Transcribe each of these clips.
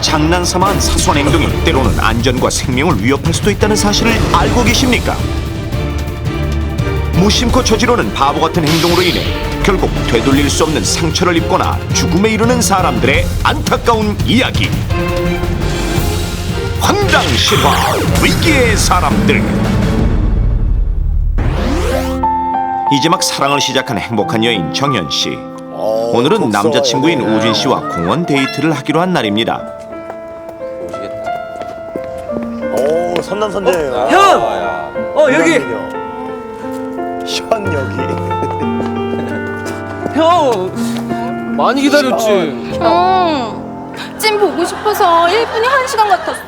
장난삼아 한 사소한 행동이 때로는 안전과 생명을 위협할 수도 있다는 사실을 알고 계십니까? 무심코 저지르는 바보 같은 행동으로 인해 결국 되돌릴 수 없는 상처를 입거나 죽음에 이르는 사람들의 안타까운 이야기. 황당 실화 위기의 사람들. 이제 막 사랑을 시작한 행복한 여인 정현 씨. 오늘은 남자친구인 우진 씨와 공원 데이트를 하기로 한 날입니다. 오, 선남선녀예요. 형! 여기! 현역이. 형! 많이 기다렸지? 찜 보고 싶어서 1분이 1시간 같았어.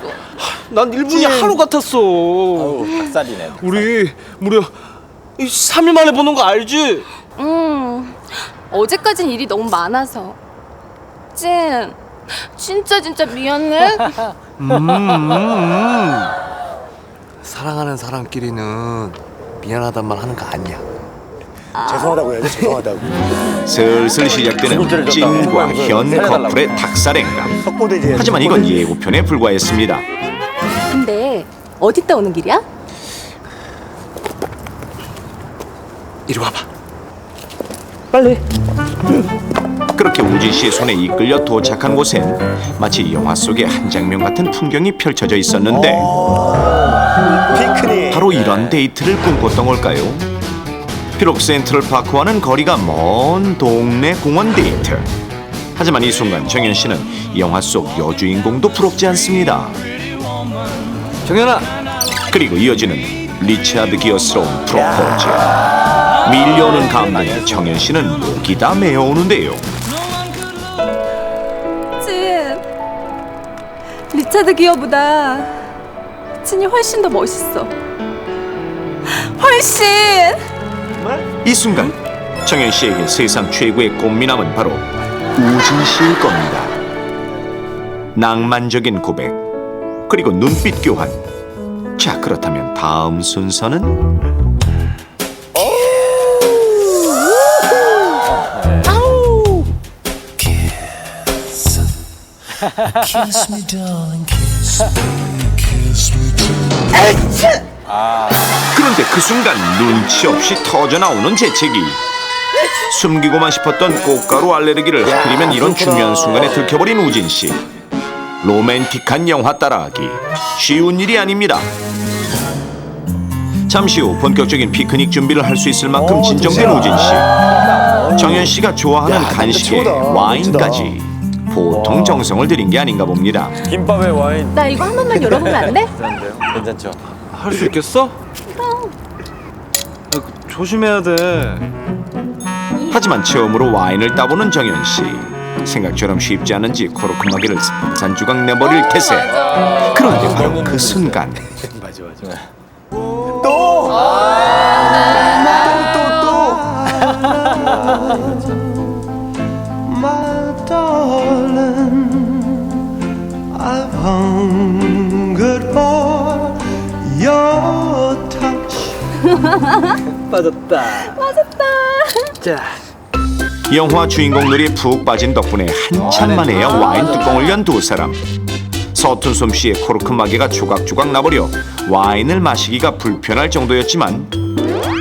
난 1분이 하루 같았어. 닭살이네. 우리 무려 3일 만에 보는 거 알지? 어제까진 일이 너무 많아서. 찜, 진짜 미안해. 사랑하는 사람끼리는 미안하단 말 하는 거 아니야. 죄송하다고 해야지, 죄송하다고. 슬슬 시작되는 찐과 현 커플의 닭살행각. 석고대지. 하지만 이건 예고편에 불과했습니다. 근데 어디다 오는 길이야? 이리 와봐. 빨리. 그렇게 우진 씨의 손에 이끌려 도착한 곳엔 마치 영화 속의 한 장면 같은 풍경이 펼쳐져 있었는데 피크닉. 바로 이런 데이트를 꿈꿨던 걸까요? 비록 센트럴파크와는 거리가 먼 동네 공원 데이트. 하지만 이 순간 정현 씨는 영화 속 여주인공도 부럽지 않습니다. 정현아. 그리고 이어지는 리차드 기어스러운 프로포즈. 밀려오는 감동에 정현 씨는 목이 다 메어오는데요. 찐, 리차드 기어보다 찐이 훨씬 더 멋있어. 훨씬. 이 순간 정현 씨에게 세상 최고의 꽃미남은 바로 우진 씨일 겁니다. 낭만적인 고백 그리고 눈빛 교환. 자, 그렇다면 다음 순서는 그런데 그 순간 눈치 없이 터져나오는 재채기. 숨기고만 싶었던 꽃가루 알레르기를 하필이면 이런 중요한 순간에 들켜버린 우진 씨. 로맨틱한 영화 따라하기 쉬운 일이 아닙니다. 잠시 후 본격적인 피크닉 준비를 할 수 있을 만큼 진정된 우진 씨. 정현 씨가 좋아하는 간식에 와인까지 보통 정성을 들인 게 아닌가 봅니다. 김밥에 와인. 나 이거 한 번만 열어보면 안 돼? 괜찮죠? 할 수 있겠어? 조심해야 돼. 하지만 처음으로 와인을 따보는 정현 씨. 생각처럼 쉽지 않은지 코르크마개를 산산조각 내버릴 태세. 그런데 바로 그 순간 맞아. 빠졌다. 자. 영화 주인공 놀이에 푹 빠진 덕분에 한참 만에야 와인 뚜껑을 연 두 사람. 서툰 솜씨에 코르크 마개가 조각조각 나버려 와인을 마시기가 불편할 정도였지만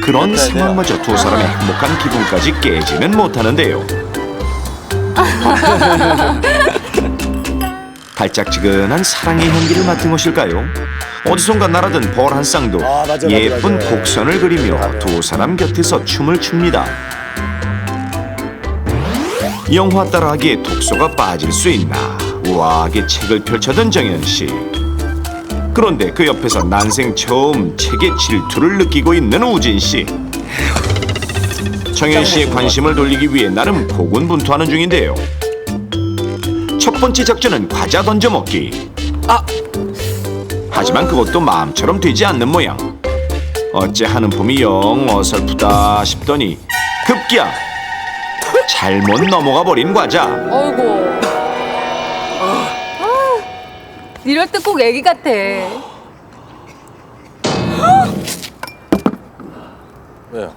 그런 상황마저 두 사람의 행복한 기분까지 깨지는 못하는데요. 달짝지근한 사랑의 향기를 맡은 것일까요? 어디선가 날아든 벌 한 쌍도 맞아, 예쁜 맞아. 곡선을 그리며 두 사람 곁에서 춤을 춥니다. 영화 따라하기에 독소가 빠질 수 있나 우아하게 책을 펼쳐던 정현 씨. 그런데 그 옆에서 난생 처음 책에 질투를 느끼고 있는 우진 씨. 정현 씨의 관심을 돌리기 위해 나름 고군분투하는 중인데요. 첫 번째 작전은 과자 던져 먹기. 하지만 그것도 마음처럼 되지 않는 모양. 어째 하는 폼이 영 어설프다 싶더니 급기야 잘못 넘어가 버린 과자. 어이구. 이럴 때 꼭 애기 같아. 왜요?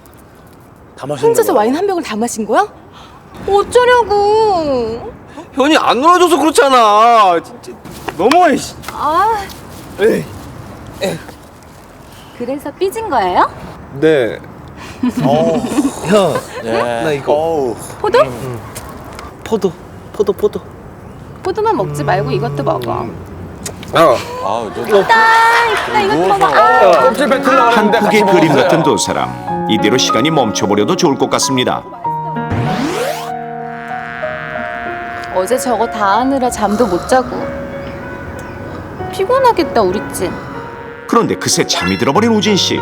다 마셨나 혼자서 봐요. 와인 한 병을 다 마신 거야? 어쩌려고? 현이 안 놀아줘서 그렇잖아. 진짜 너무해. 씨. 아, 에이. 그래서 삐진 거예요? 네. 형, 예. 나 이거 어우. 포도? 포도. 포도만 먹지 말고 이것도 먹어. 아우, 너. 나 이것도 먹어. 껍질 뱉으려고 한 하는데 폭의 같이 그림 먹었어요. 같은 두 사람. 이대로 시간이 멈춰버려도 좋을 것 같습니다. 어제 저거 다 하느라 잠도 못 자고. 피곤하겠다, 우리 찐. 그런데 그새 잠이 들어버린 우진 씨.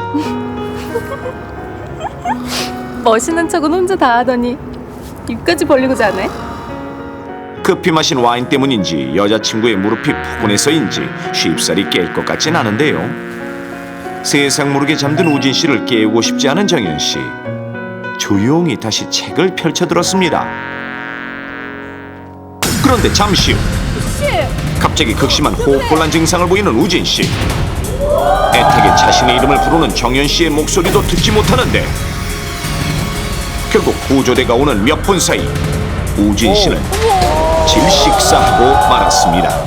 멋있는 척은 혼자 다 하더니 입까지 벌리고 자네. 급히 마신 와인 때문인지 여자친구의 무릎이 포근해서인지 쉽사리 깰 것 같진 않은데요. 세상 모르게 잠든 우진 씨를 깨우고 싶지 않은 정현 씨. 조용히 다시 책을 펼쳐들었습니다. 그런데 잠시 후 갑자기 극심한 호흡곤란 증상을 보이는 우진 씨. 애타게 자신의 이름을 부르는 정현 씨의 목소리도 듣지 못하는데 결국 구조대가 오는 몇 분 사이 우진 씨는 질식사하고 말았습니다.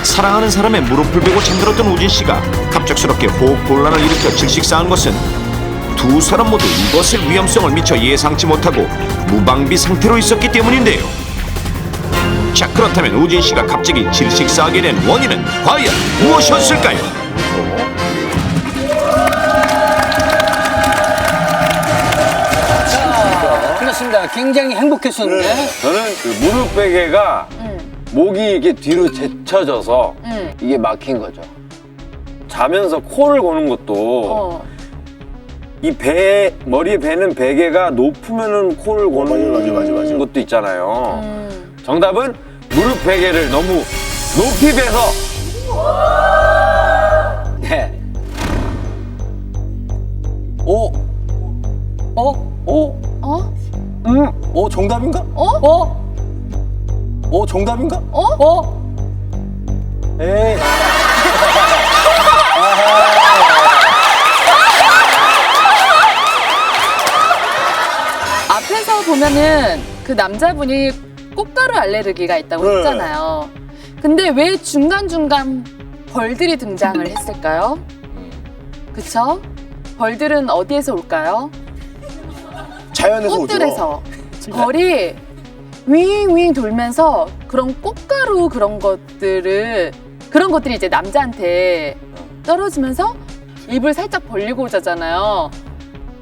사랑하는 사람의 무릎을 베고 잠들었던 우진 씨가 갑작스럽게 호흡곤란을 일으켜 질식사한 것은 두 사람 모두 이것의 위험성을 미처 예상치 못하고 무방비 상태로 있었기 때문인데요. 자, 그렇다면 우진 씨가 갑자기 질식사하게 된 원인은 과연 무엇이었을까요? 그렇습니다. 굉장히 행복했었는데. 저는 그 무릎 베개가 목이 이게 뒤로 제쳐져서 이게 막힌 거죠. 자면서 코를 고는 것도 이 머리에 베는 베개가 높으면은 코를 고는 맞아. 것도 있잖아요. 정답은 무릎 베개를 너무 높이 베서. 네. 오. 오, 정답인가? 오, 정답인가? 에이. 앞에서 보면은 그 남자분이 꽃가루 알레르기가 있다고 네. 했잖아요. 근데 왜 중간중간 벌들이 등장을 했을까요? 그쵸? 벌들은 어디에서 올까요? 자연에서 꽃들에서. 벌이 윙윙 돌면서 그런 꽃가루 그런 것들이 이제 남자한테 떨어지면서 입을 살짝 벌리고 자잖아요.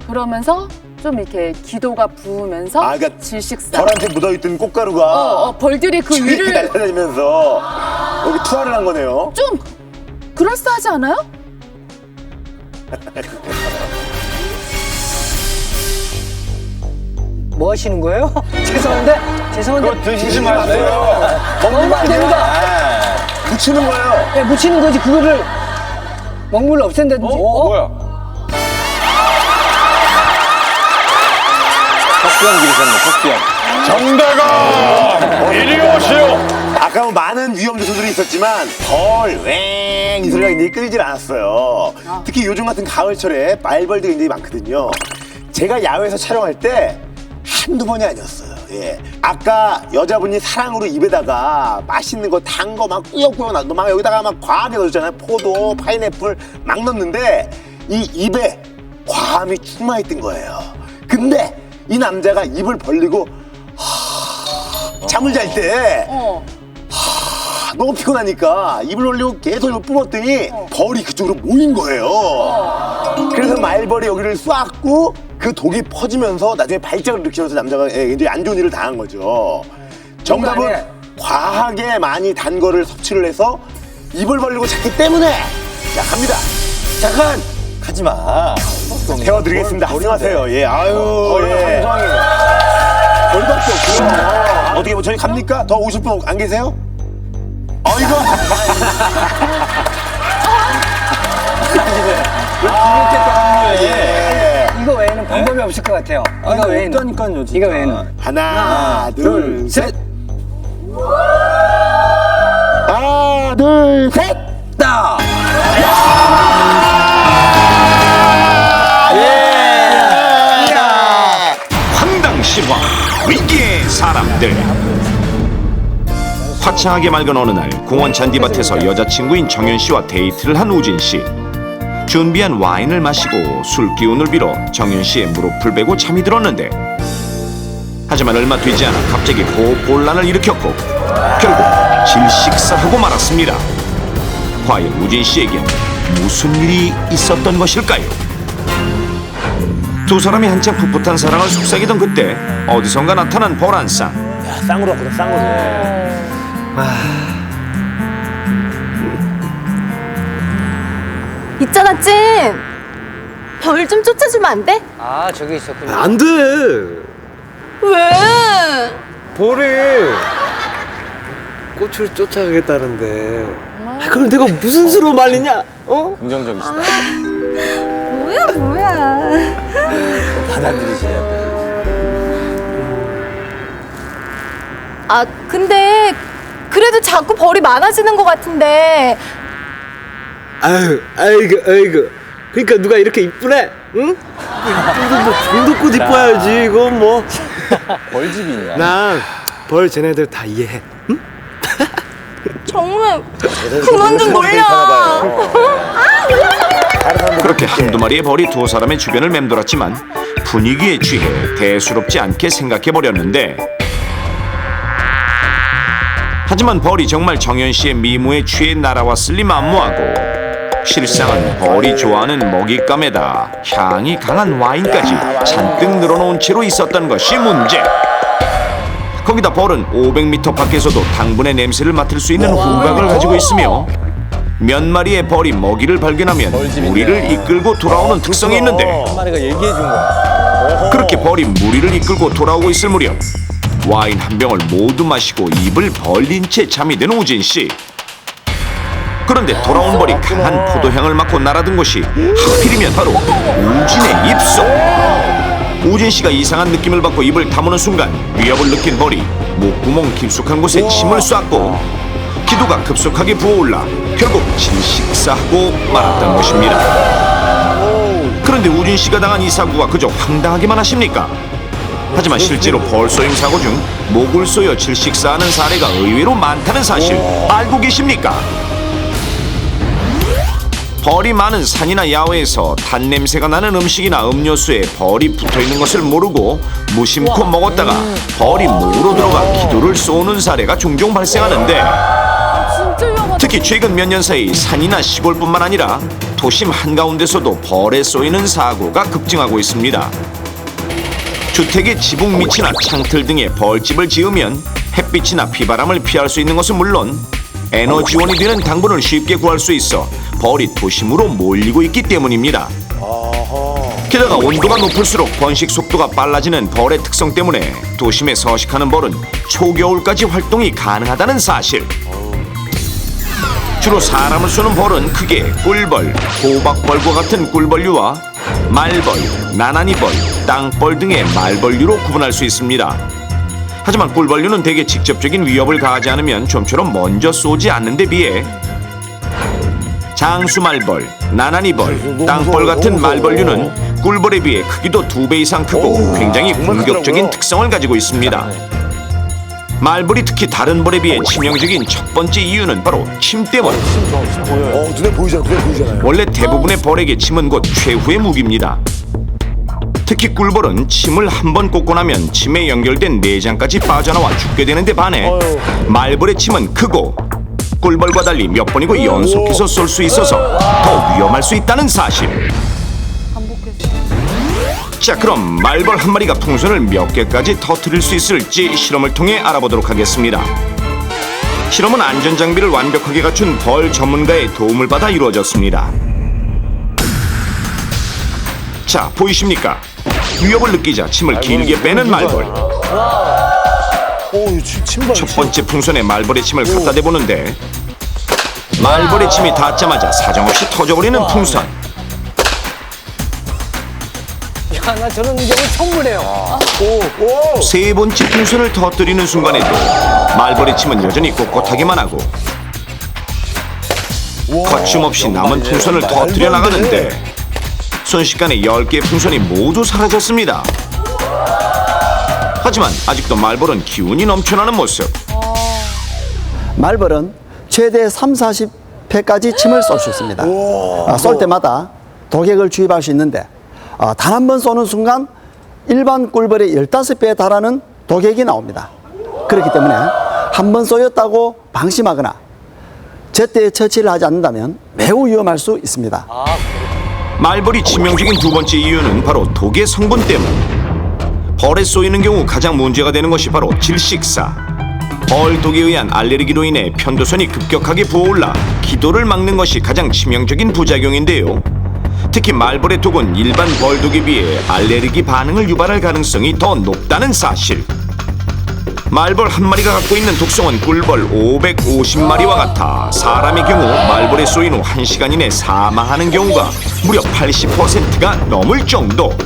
그러면서 좀 이렇게 기도가 부으면서 아, 그러니까 질식사. 벌한테 묻어있던 꽃가루가 벌들이 그 이렇게 위를 날아다니면서 여기 투하를 한 거네요. 좀 그럴싸하지 않아요? 뭐 하시는 거예요? 죄송한데? 그거 드시지 마세요. 먹는 거 아닙니다. 붙이는 거예요. 야, 묻히는 거지. 그거를 먹물을 없앤다든지. 뭐야? 턱수염 기르셨네, 턱수염. 정다가 이리 오시오. 아까 뭐 많은 위험 요소들이 있었지만 이 소리가 굉장히 끊이질 않았어요. 특히 요즘 같은 가을철에 말벌들이 굉장히 많거든요. 제가 야외에서 촬영할 때 한두 번이 아니었어요. 예. 아까 여자분이 사랑으로 입에다가 맛있는 거 단 거 막 꾸역꾸역 막 여기다가 막 과하게 넣었잖아요. 포도, 파인애플 막 넣었는데 이 입에 과함이 충만히 뜬 거예요. 근데 이 남자가 입을 벌리고 잠을 잘 때 너무 피곤하니까 입을 벌리고 계속 이걸 뿜었더니 벌이 그쪽으로 모인 거예요. 그래서 말벌이 여기를 쏘았고 그 독이 퍼지면서 나중에 발작을 일으키면서 남자가 굉장히 안 좋은 일을 당한 거죠. 정답은 과하게 많이 단 거를 섭취를 해서 입을 벌리고 잤기 때문에. 자, 갑니다. 잠깐 가지 마. 태워드리겠습니다. 합성하세요. 예, 아유, 예. 벌밖에 없고요. 어떻게 뭐 저희 갑니까? 더 오실 분 안 계세요? 이거. 이거 외에는 방법이 없을 것 같아요. 이거 외에는. 없다니까요, 진짜. 이거 외에는. 하나, 둘, 셋. 하나, 둘, 셋. 따! 황당실화 위기의 사람들. 화창하게 맑은 어느 날 공원 잔디밭에서 여자친구인 정연 씨와 데이트를 한 우진 씨. 준비한 와인을 마시고 술 기운을 빌어 정연 씨의 무릎을 베고 잠이 들었는데, 하지만 얼마 되지 않아 갑자기 호흡곤란을 일으켰고 결국 질식사하고 말았습니다. 과연 우진 씨에겐 무슨 일이 있었던 것일까요? 두 사람이 한창 풋풋한 사랑을 속삭이던 그때 어디선가 나타난 벌 한 쌍. 쌍으로 왔거든, 쌍으로. 있잖아 찐. 별 좀 쫓아주면 안 돼? 아, 저기 있었군요. 안 돼. 왜? 벌이 꽃을 쫓아가겠다는데. 그럼 내가 무슨 수로 말리냐? 어? 긍정적이시다. 뭐야? 받아들이시네요. 아 근데 그래도 자꾸 벌이 많아지는 것 같은데. 아유, 아이고. 그러니까 누가 이렇게 이쁘네? 응? 이쁘도 뭐 정도껏 이뻐야지. 이건 뭐. 벌집이 있냐? 난 벌 쟤네들 다 이해해. 응? 정말 그만 좀 놀려. 그렇게 한두 마리의 벌이 두 사람의 주변을 맴돌았지만 분위기에 취해 대수롭지 않게 생각해버렸는데, 하지만 벌이 정말 정연 씨의 미모에 취해 날아왔을 리 만무하고 실상은 벌이 좋아하는 먹잇감에다 향이 강한 와인까지 잔뜩 늘어놓은 채로 있었던 것이 문제. 거기다 벌은 500m 밖에서도 당분의 냄새를 맡을 수 있는 후각을 가지고 있으며 몇 마리의 벌이 먹이를 발견하면 무리를 이끌고 돌아오는 특성이 있는데, 한 마리가 얘기해 준 거야. 그렇게 벌이 무리를 이끌고 돌아오고 있을 무렵 와인 한 병을 모두 마시고 입을 벌린 채 잠이 든 우진 씨. 그런데 돌아온 벌이 강한 포도향을 맡고 날아든 곳이 하필이면 바로 우진의 입속. 우진 씨가 이상한 느낌을 받고 입을 다무는 순간 위협을 느낀 벌이 목구멍 깊숙한 곳에 침을 쐈고 기도가 급속하게 부어올라 결국 질식사하고 말았던 것입니다. 그런데 우진 씨가 당한 이 사고가 그저 황당하기만 하십니까? 하지만 실제로 벌 쏘임 사고 중 목을 쏘여 질식사하는 사례가 의외로 많다는 사실 알고 계십니까? 벌이 많은 산이나 야외에서 단냄새가 나는 음식이나 음료수에 벌이 붙어있는 것을 모르고 무심코 먹었다가 벌이 목으로 들어가 기도를 쏘는 사례가 종종 발생하는데, 특히 최근 몇 년 사이 산이나 시골뿐만 아니라 도심 한가운데서도 벌에 쏘이는 사고가 급증하고 있습니다. 주택의 지붕 밑이나 창틀 등에 벌집을 지으면 햇빛이나 비바람을 피할 수 있는 것은 물론 에너지원이 되는 당분을 쉽게 구할 수 있어 벌이 도심으로 몰리고 있기 때문입니다. 게다가 온도가 높을수록 번식 속도가 빨라지는 벌의 특성 때문에 도심에 서식하는 벌은 초겨울까지 활동이 가능하다는 사실. 주로 사람을 쏘는 벌은 크게 꿀벌, 호박벌과 같은 꿀벌류와 말벌, 나나니벌, 땅벌 등의 말벌류로 구분할 수 있습니다. 하지만 꿀벌류는 대개 직접적인 위협을 가하지 않으면 좀처럼 먼저 쏘지 않는 데 비해 장수말벌, 나나니벌, 땅벌 같은 말벌류는 꿀벌에 비해 크기도 2배 이상 크고 굉장히 공격적인 특성을 가지고 있습니다. 말벌이 특히 다른 벌에 비해 치명적인 첫 번째 이유는 바로 침 때문. 눈에 보이잖아요. 원래 대부분의 벌에게 침은 곧 최후의 무기입니다. 특히 꿀벌은 침을 한 번 꽂고 나면 침에 연결된 내장까지 빠져나와 죽게 되는데 반해 말벌의 침은 크고 꿀벌과 달리 몇 번이고 연속해서 쏠 수 있어서 더 위험할 수 있다는 사실. 자, 그럼 말벌 한 마리가 풍선을 몇 개까지 터뜨릴 수 있을지 실험을 통해 알아보도록 하겠습니다. 실험은 안전장비를 완벽하게 갖춘 벌 전문가의 도움을 받아 이루어졌습니다. 자, 보이십니까? 위협을 느끼자 침을 길게 빼는 말벌. 첫 번째 풍선에 말벌의 침을 갖다 대보는데 말벌의 침이 닿자마자 사정없이 터져버리는 풍선. 야, 나 저런 경우 처음 보네요. 세 번째 풍선을 터뜨리는 순간에도 말벌의 침은 여전히 꼿꼿하기만 하고 거침없이 남은 풍선을 터뜨려 나가는데 순식간에 10개의 풍선이 모두 사라졌습니다. 하지만 아직도 말벌은 기운이 넘쳐나는 모습. 말벌은 최대 3, 40회까지 침을 쏠 수 있습니다. 쏠 때마다 독액을 주입할 수 있는데 단 한 번 쏘는 순간 일반 꿀벌의 15배에 달하는 독액이 나옵니다. 그렇기 때문에 한 번 쏘였다고 방심하거나 제때 처치를 하지 않는다면 매우 위험할 수 있습니다. 말벌이 치명적인 두 번째 이유는 바로 독의 성분 때문. 벌에 쏘이는 경우 가장 문제가 되는 것이 바로 질식사. 벌 독에 의한 알레르기로 인해 편도선이 급격하게 부어올라 기도를 막는 것이 가장 치명적인 부작용인데요. 특히 말벌의 독은 일반 벌독에 비해 알레르기 반응을 유발할 가능성이 더 높다는 사실. 말벌 한 마리가 갖고 있는 독성은 꿀벌 550마리와 같아 사람의 경우 말벌에 쏘인 후 1시간 이내 사망하는 경우가 무려 80%가 넘을 정도.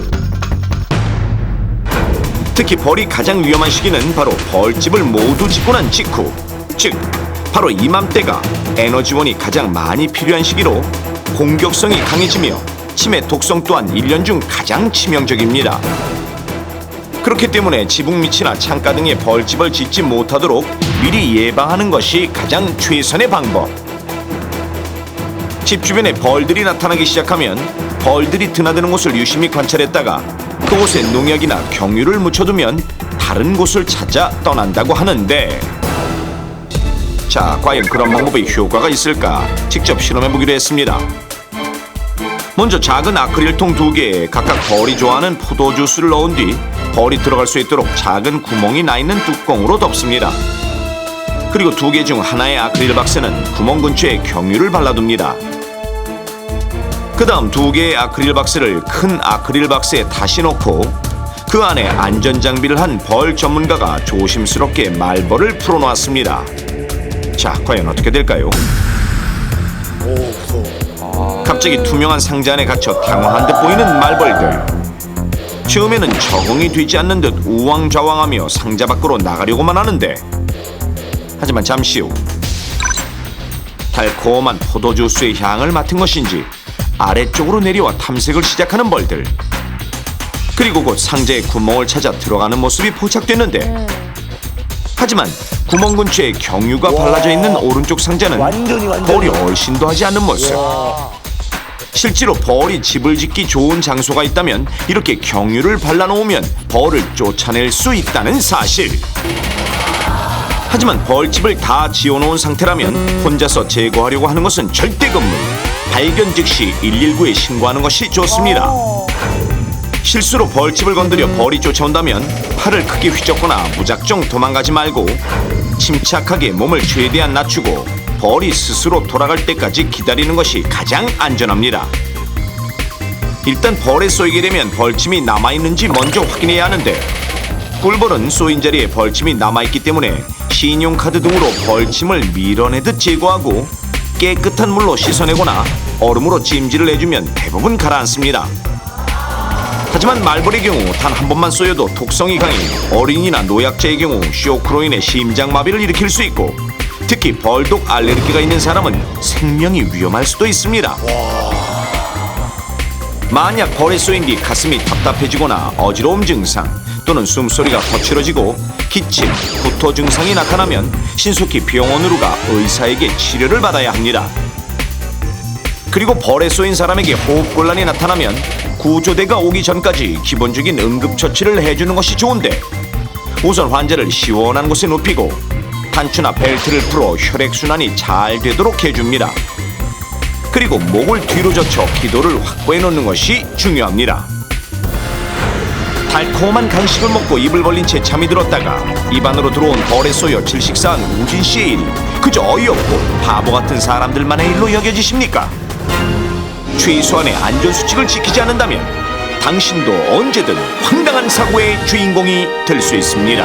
특히 벌이 가장 위험한 시기는 바로 벌집을 모두 짓고 난 직후, 즉 바로 이맘때가 에너지원이 가장 많이 필요한 시기로 공격성이 강해지며 치매 독성 또한 1년 중 가장 치명적입니다. 그렇기 때문에 지붕 밑이나 창가 등에 벌집을 짓지 못하도록 미리 예방하는 것이 가장 최선의 방법. 집 주변에 벌들이 나타나기 시작하면 벌들이 드나드는 곳을 유심히 관찰했다가 그곳에 농약이나 경유를 묻혀두면 다른 곳을 찾아 떠난다고 하는데, 자, 과연 그런 방법이 효과가 있을까 직접 실험해보기로 했습니다. 먼저 작은 아크릴통 2개에 각각 벌이 좋아하는 포도 주스를 넣은 뒤 벌이 들어갈 수 있도록 작은 구멍이 나 있는 뚜껑으로 덮습니다. 그리고 2개 중 하나의 아크릴 박스는 구멍 근처에 경유를 발라둡니다. 그 다음 2개의 아크릴 박스를 큰 아크릴 박스에 다시 넣고 그 안에 안전장비를 한 벌 전문가가 조심스럽게 말벌을 풀어놓았습니다. 자, 과연 어떻게 될까요? 갑자기 투명한 상자 안에 갇혀 당황한 듯 보이는 말벌들. 처음에는 적응이 되지 않는 듯 우왕좌왕하며 상자 밖으로 나가려고만 하는데, 하지만 잠시 후 달콤한 포도주스의 향을 맡은 것인지 아래쪽으로 내려와 탐색을 시작하는 벌들. 그리고 곧 상자의 구멍을 찾아 들어가는 모습이 포착됐는데, 하지만 구멍 근처에 경유가 발라져 있는 오른쪽 상자는 벌이 얼씬도 하지 않는 모습. 실제로 벌이 집을 짓기 좋은 장소가 있다면 이렇게 경유를 발라놓으면 벌을 쫓아낼 수 있다는 사실. 하지만 벌집을 다 지어놓은 상태라면 혼자서 제거하려고 하는 것은 절대 금물. 발견 즉시 119에 신고하는 것이 좋습니다. 실수로 벌집을 건드려 벌이 쫓아온다면 팔을 크게 휘젓거나 무작정 도망가지 말고 침착하게 몸을 최대한 낮추고 벌이 스스로 돌아갈 때까지 기다리는 것이 가장 안전합니다. 일단 벌에 쏘이게 되면 벌침이 남아있는지 먼저 확인해야 하는데, 꿀벌은 쏘인 자리에 벌침이 남아있기 때문에 신용카드 등으로 벌침을 밀어내듯 제거하고 깨끗한 물로 씻어내거나 얼음으로 찜질을 해주면 대부분 가라앉습니다. 하지만 말벌의 경우 단 한 번만 쏘여도 독성이 강해 어린이나 노약자의 경우 쇼크로 인해 심장마비를 일으킬 수 있고, 특히 벌독 알레르기가 있는 사람은 생명이 위험할 수도 있습니다. 만약 벌에 쏘인 뒤 가슴이 답답해지거나 어지러움 증상 또는 숨소리가 거칠어지고 기침, 구토 증상이 나타나면 신속히 병원으로 가 의사에게 치료를 받아야 합니다. 그리고 벌에 쏘인 사람에게 호흡곤란이 나타나면 구조대가 오기 전까지 기본적인 응급처치를 해주는 것이 좋은데, 우선 환자를 시원한 곳에 눕히고 단추나 벨트를 풀어 혈액순환이 잘 되도록 해줍니다. 그리고 목을 뒤로 젖혀 기도를 확보해 놓는 것이 중요합니다. 달콤한 간식을 먹고 입을 벌린 채 잠이 들었다가 입 안으로 들어온 벌에 쏘여 질식사한 우진 씨의 일이 그저 어이없고 바보 같은 사람들만의 일로 여겨지십니까? 최소한의 안전수칙을 지키지 않는다면 당신도 언제든 황당한 사고의 주인공이 될 수 있습니다.